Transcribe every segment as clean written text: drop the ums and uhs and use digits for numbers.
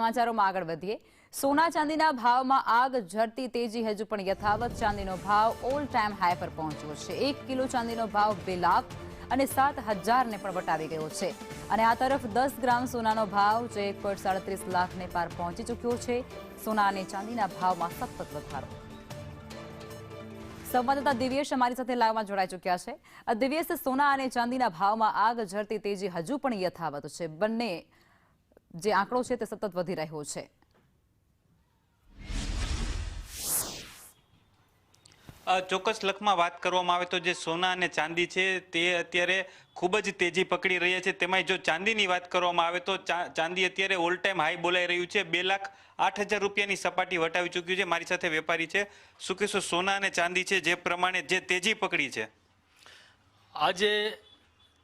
સમાચારોમાં આગળ વધીએ। સોના ચાંદીના ભાવમાં આગ ઝરતી તેજી હજુ પણ યથાવત। ચાંદીનો ભાવ ઓલ ટાઈમ હાઈ પર પહોંચ્યો છે। 1 કિલો ચાંદીનો ભાવ 2 લાખ અને 7,000 ને પણ વટાવી ગયો છે અને આ તરફ 10 ગ્રામ સોનાનો ભાવ જે 1.37 લાખને પાર પહોંચી ચૂક્યો છે। સોના અને ચાંદીના ભાવમાં સતત વધારો। સંવાદદાતા દિવ્યેશ અમારી સાથે લાઈવમાં જોડાઈ ચૂક્યા છે। દિવ્યેશ, સોના અને ચાંદીના ભાવમાં આગ ઝરતી તેજી હજુ પણ યથાવત છે। બંને જે આંકડો છે તે સતત વધી રહ્યો છે। ચોક્કસ લખમાં વાત કરવામાં આવે તો જે સોના અને ચાંદી છે તે અત્યારે ખૂબ જ તેજી પકડી રહ્યા છે। તેમાં જો ચાંદીની વાત કરવામાં આવે તો ચાંદી અત્યારે ઓલ ટાઈમ હાઈ બોલાઈ રહ્યું છે। 2,08,000 રૂપિયાની સપાટી વટાવી ચૂક્યું છે। મારી સાથે વેપારી છે। શું કહેશો, સોના અને ચાંદી છે જે પ્રમાણે જે તેજી પકડી છે? આજે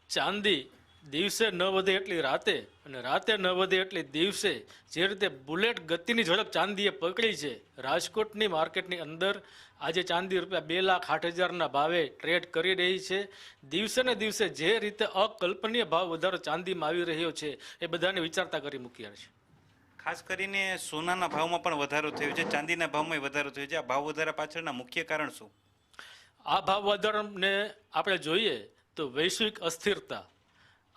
ચાંદી દિવસે ન વધે એટલી રાતે અને રાતે ન વધે એટલી દિવસે જે રીતે બુલેટ ગતિની ઝડપ ચાંદીએ પકડી છે, રાજકોટની માર્કેટની અંદર આજે ચાંદી રૂપિયા 2,08,000ના ભાવે ટ્રેડ કરી રહી છે। દિવસે ને દિવસે જે રીતે અકલ્પનીય ભાવ વધારો ચાંદીમાં આવી રહ્યો છે એ બધાને વિચારતા કરી મૂક્યા છે। ખાસ કરીને સોનાના ભાવમાં પણ વધારો થયો છે, ચાંદીના ભાવમાં વધારો થયો છે। આ ભાવ વધારા પાછળના મુખ્ય કારણ શું? આ ભાવ વધારાને આપણે જોઈએ તો વૈશ્વિક અસ્થિરતા,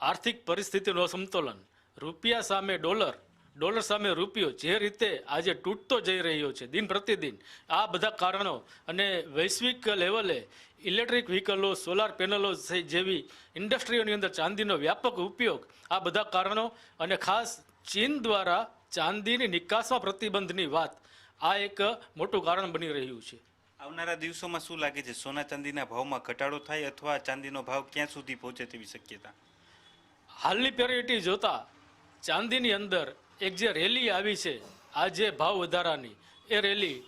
આર્થિક પરિસ્થિતિનું અસમતોલન, રૂપિયા સામે ડોલર, ડોલર સામે રૂપિયો જે રીતે આજે તૂટતો જઈ રહ્યો છે દિન પ્રતિદિન, આ બધા કારણો અને વૈશ્વિક લેવલે ઇલેક્ટ્રિક વ્હીકલો, સોલાર પેનલો જેવી ઇન્ડસ્ટ્રીઓની અંદર ચાંદીનો વ્યાપક ઉપયોગ, આ બધા કારણો અને ખાસ ચીન દ્વારા ચાંદીની નિકાસમાં પ્રતિબંધની વાત, આ એક મોટું કારણ બની રહ્યું છે। આવનારા દિવસોમાં શું લાગે છે, સોના ચાંદીના ભાવમાં ઘટાડો થાય અથવા ચાંદીનો ભાવ ક્યાં સુધી પહોંચે તેવી શક્યતા? હાલની પેરિટી જોતા ચાંદીની અંદર એક જે રેલી આવી છે આ જે ભાવ વધારાની, એ રેલી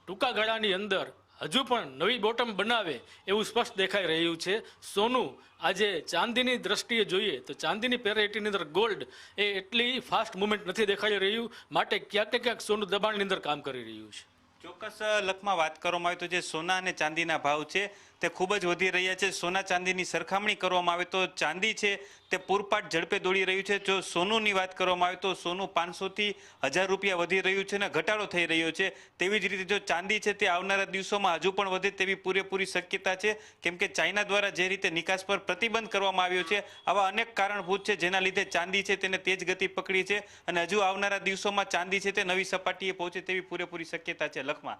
ટૂંકા ગાળાની અંદર હજુ પણ નવી બોટમ બનાવે એવું સ્પષ્ટ દેખાઈ રહ્યું છે। સોનું આજે ચાંદીની દ્રષ્ટિએ જોઈએ તો ચાંદીની પેરિટીની અંદર ગોલ્ડ એ એટલી ફાસ્ટ મુવમેન્ટ નથી દેખાડી રહ્યું, માટે ક્યાંક ને ક્યાંક સોનું દબાણની અંદર કામ કરી રહ્યું છે। ચોક્કસ લખમાં વાત કરવામાં આવે તો જે સોના અને ચાંદીના ભાવ છે તે ખૂબ જ વધી રહ્યા છે। સોના ચાંદીની સરખામણી કરવામાં આવે તો ચાંદી છે તે પૂરપાટ ઝડપે દોડી રહ્યું છે। જો સોનુની વાત કરવામાં આવે તો સોનું 500થી 1,000 રૂપિયા વધી રહ્યું છે અને ઘટાડો થઈ રહ્યો છે। તેવી જ રીતે જો ચાંદી છે તે આવનારા દિવસોમાં હજુ પણ વધે તેવી પૂરેપૂરી શક્યતા છે, કેમ કે ચાઇના દ્વારા જે રીતે નિકાસ પર પ્રતિબંધ કરવામાં આવ્યો છે, આવા અનેક કારણભૂત છે જેના લીધે ચાંદી છે તેને તેજ ગતિ પકડી છે અને હજુ આવનારા દિવસોમાં ચાંદી છે તે નવી સપાટીએ પહોંચે તેવી પૂરેપૂરી શક્યતા છે। લખમાં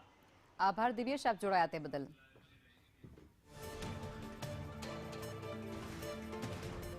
આભાર દિવ્યેશ, આપ જોડાયા તે બદલ।